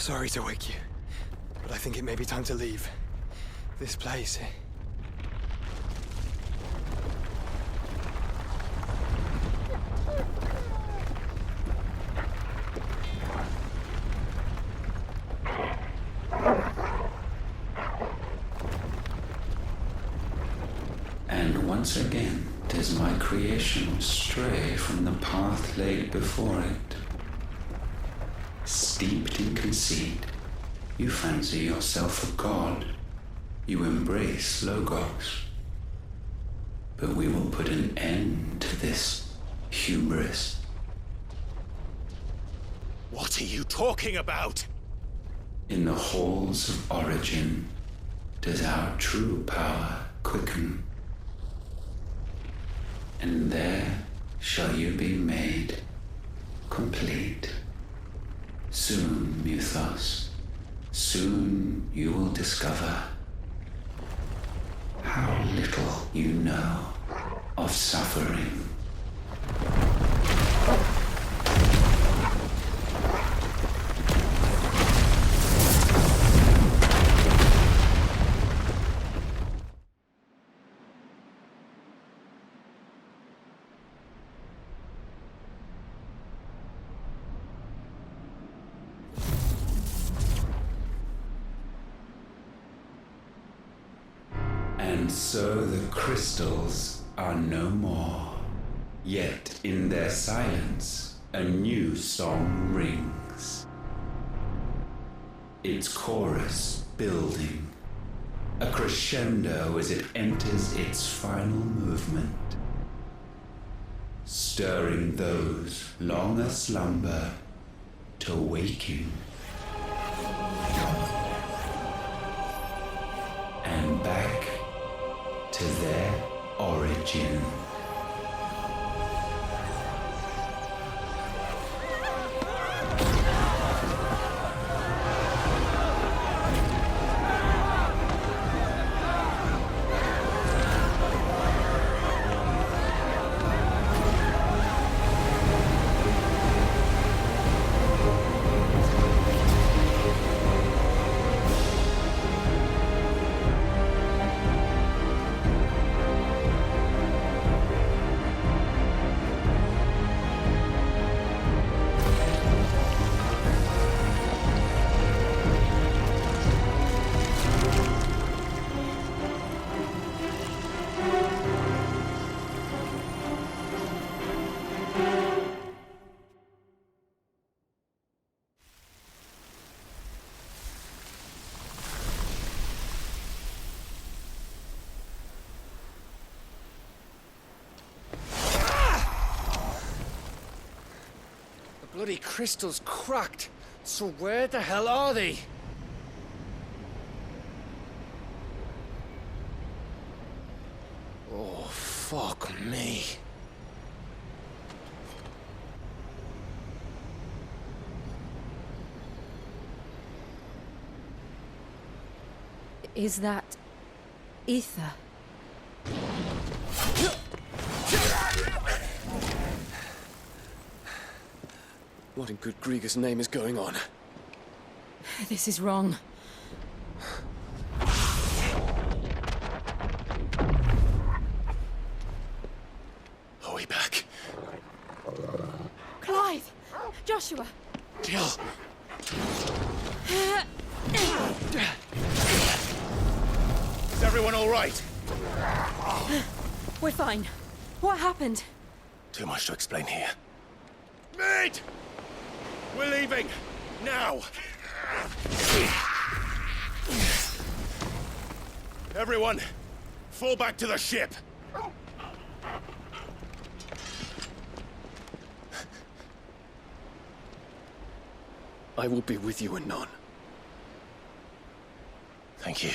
Sorry to wake you, but I think it may be time to leave. This place. And once again does my creation stray from the path laid before it. Steeped in conceit, you fancy yourself a god. You embrace Logos. But we will put an end to this hubris. What are you talking about? In the halls of origin does our true power quicken. And there shall you be made complete. Soon, Muthos, soon you will discover how little you know of suffering. And so the crystals are no more. Yet in their silence, a new song rings. Its chorus building, a crescendo as it enters its final movement, stirring those long aslumber to waking. And back to their origin. Bloody crystal's cracked. So where the hell are they? Oh, fuck me. Is that ether? What in good Grieg's name is going on? This is wrong. Are we back? Clive! Joshua! Jill! Is everyone all right? We're fine. What happened? Too much to explain here. Mate! We're leaving! Now! Everyone, fall back to the ship! I will be with you anon. Thank you.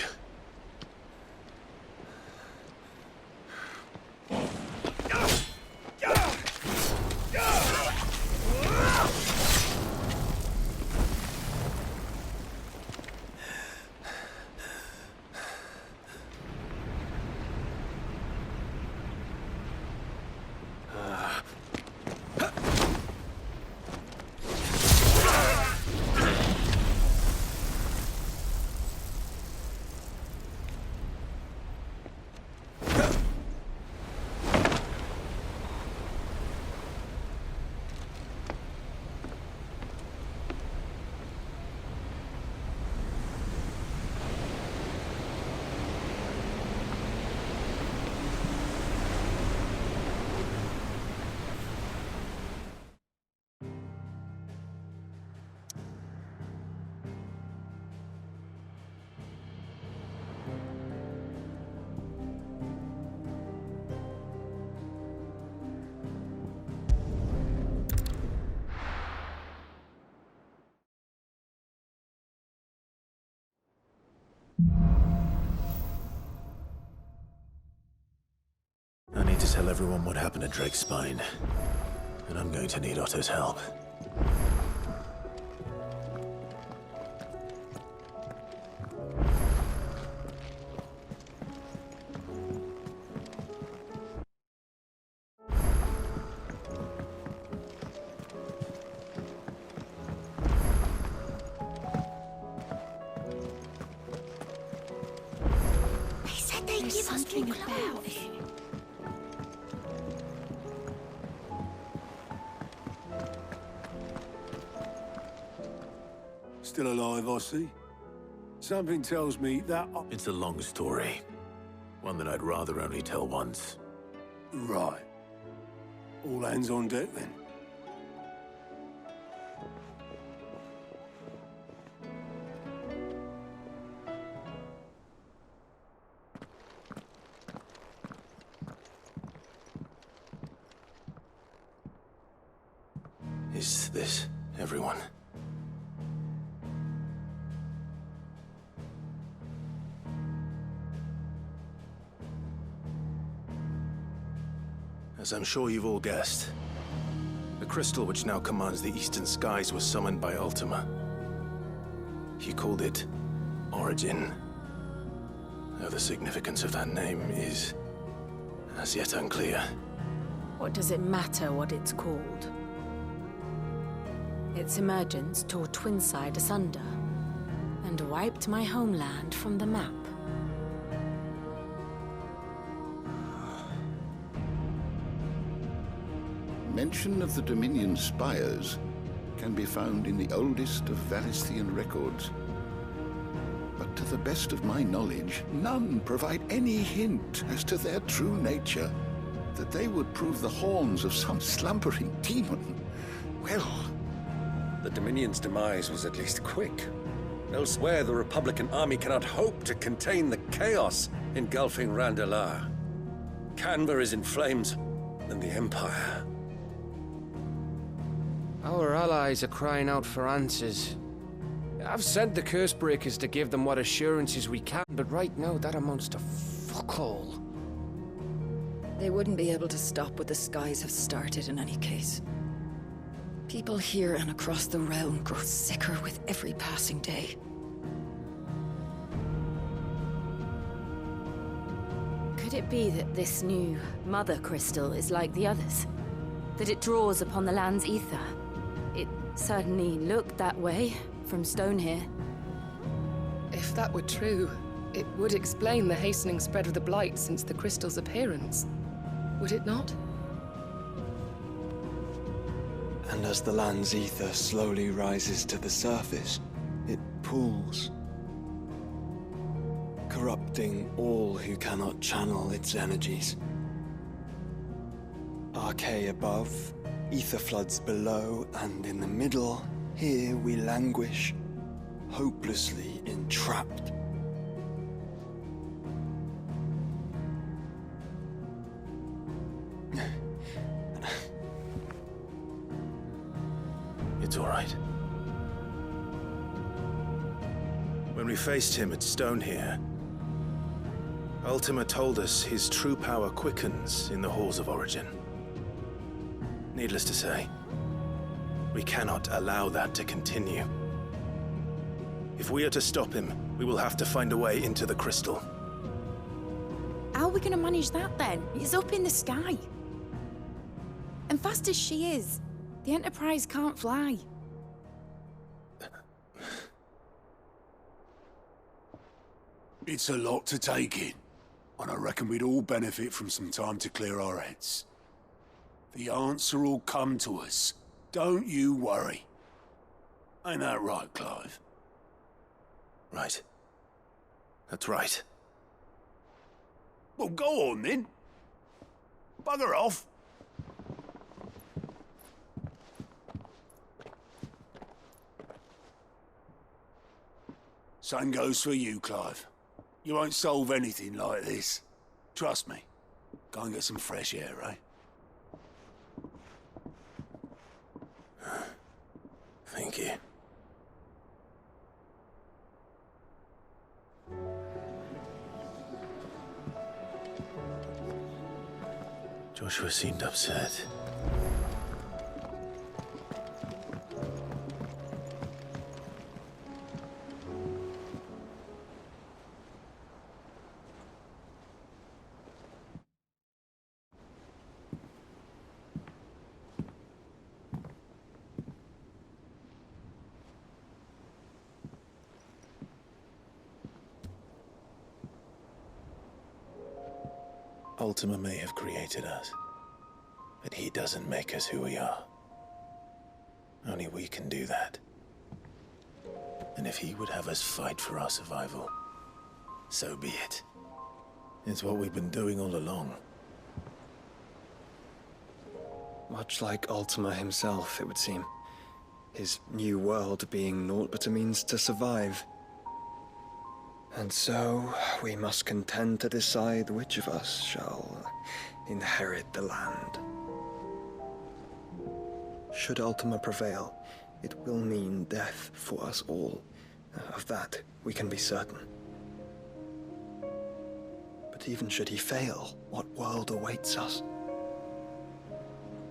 tell everyone what happened at Drake's Spine. And I'm going to need Otto's help. There's something about it. Still alive, I see. Something tells me that... It's a long story. One that I'd rather only tell once. Right. All hands on deck, then. Is this everyone? As I'm sure you've all guessed, the crystal which now commands the eastern skies was summoned by Ultima. He called it Origin. Though the significance of that name is as yet unclear. What does it matter what it's called? Its emergence tore Twinside asunder and wiped my homeland from the map. Mention of the Dominion spires can be found in the oldest of Valisthian records. But to the best of my knowledge, none provide any hint as to their true nature. That they would prove the horns of some slumbering demon. Well... The Dominion's demise was at least quick. Elsewhere, the Republican army cannot hope to contain the chaos engulfing Randalar. Canva is in flames, and the Empire. Our allies are crying out for answers. I've sent the Cursebreakers to give them what assurances we can, but right now that amounts to fuck all. They wouldn't be able to stop what the skies have started in any case. People here and across the realm grow sicker with every passing day. Could it be that this new Mother Crystal is like the others? That it draws upon the land's ether? It certainly looked that way from stone here. If that were true, it would explain the hastening spread of the Blight since the crystal's appearance. Would it not? And as the land's ether slowly rises to the surface, it pools, corrupting all who cannot channel its energies. Archay above, ether floods below, and in the middle, here we languish, hopelessly entrapped. It's all right. When we faced him at Stone here, Ultima told us his true power quickens in the halls of Origin. Needless to say, we cannot allow that to continue. If we are to stop him, we will have to find a way into the crystal. How are we going to manage that then? It's up in the sky. And fast as she is, the Enterprise can't fly. It's a lot to take in, and I reckon we'd all benefit from some time to clear our heads. The answer will come to us. Don't you worry. Ain't that right, Clive? Right. That's right. Well, go on then. Bugger off. Same goes for you, Clive. You won't solve anything like this. Trust me. Go and get some fresh air, eh? Thank you. Joshua seemed upset. Ultima may have created us, but he doesn't make us who we are. Only we can do that. And if he would have us fight for our survival, so be it. It's what we've been doing all along. Much like Ultima himself, it would seem. His new world being naught but a means to survive. And so, we must contend to decide which of us shall inherit the land. Should Ultima prevail, it will mean death for us all. Of that, we can be certain. But even should he fail, what world awaits us?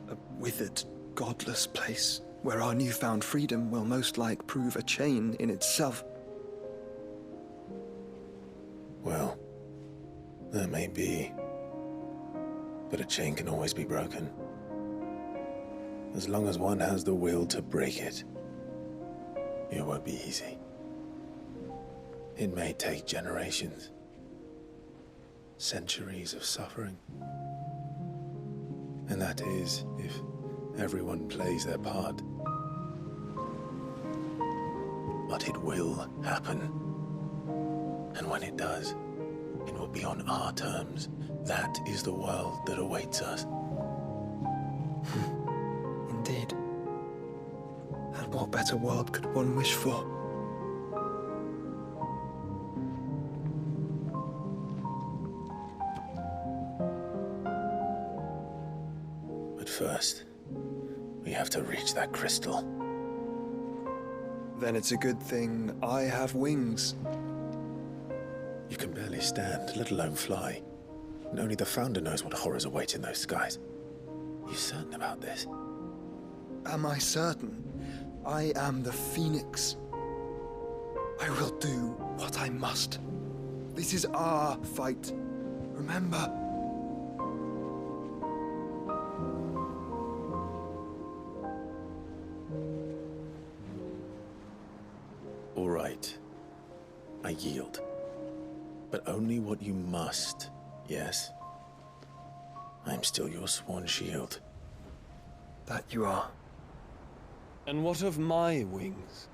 A withered, godless place, where our newfound freedom will most like prove a chain in itself. Well, that may be. But a chain can always be broken. As long as one has the will to break it. It won't be easy. It may take generations. Centuries of suffering. And that is, if everyone plays their part. But it will happen. And when it does, it will be on our terms. That is the world that awaits us. Indeed. And what better world could one wish for? But first, we have to reach that crystal. Then it's a good thing I have wings. You can barely stand, let alone fly. And only the Founder knows what horrors await in those skies. You certain about this? Am I certain? I am the Phoenix. I will do what I must. This is our fight. Remember? All right. I yield. But only what you must, yes? I'm still your sworn shield. That you are. And what of my wings?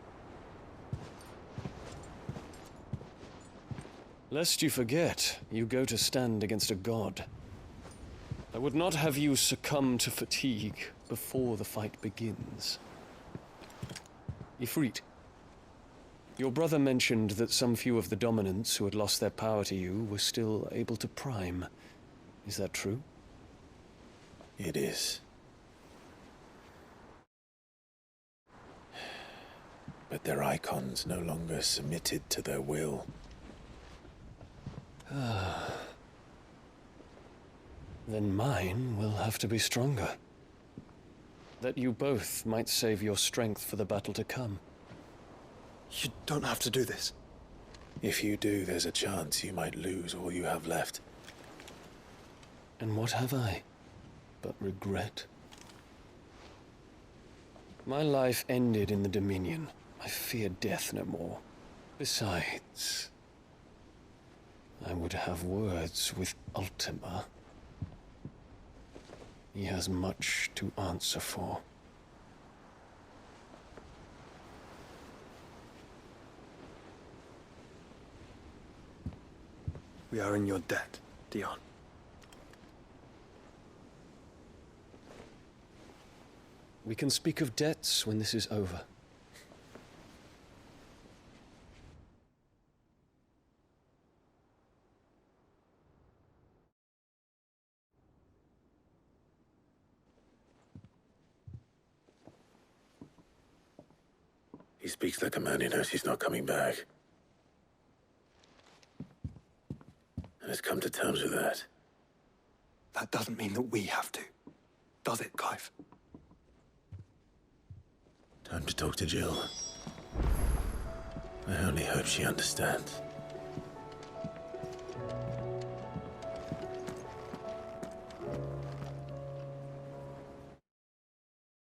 Lest you forget, you go to stand against a god. I would not have you succumb to fatigue before the fight begins. Ifrit, your brother mentioned that some few of the dominants who had lost their power to you were still able to prime. Is that true? It is. But their icons no longer submitted to their will. Then mine will have to be stronger. That you both might save your strength for the battle to come. You don't have to do this. If you do, there's a chance you might lose all you have left. And what have I but regret? My life ended in the Dominion. I fear death no more. Besides, I would have words with Ultima. He has much to answer for. We are in your debt, Dion. We can speak of debts when this is over. He speaks like a man who knows he's not coming back. And has come to terms with that. that doesn't mean that we have to. Does it, Clive? Time to talk to Jill. I only hope she understands.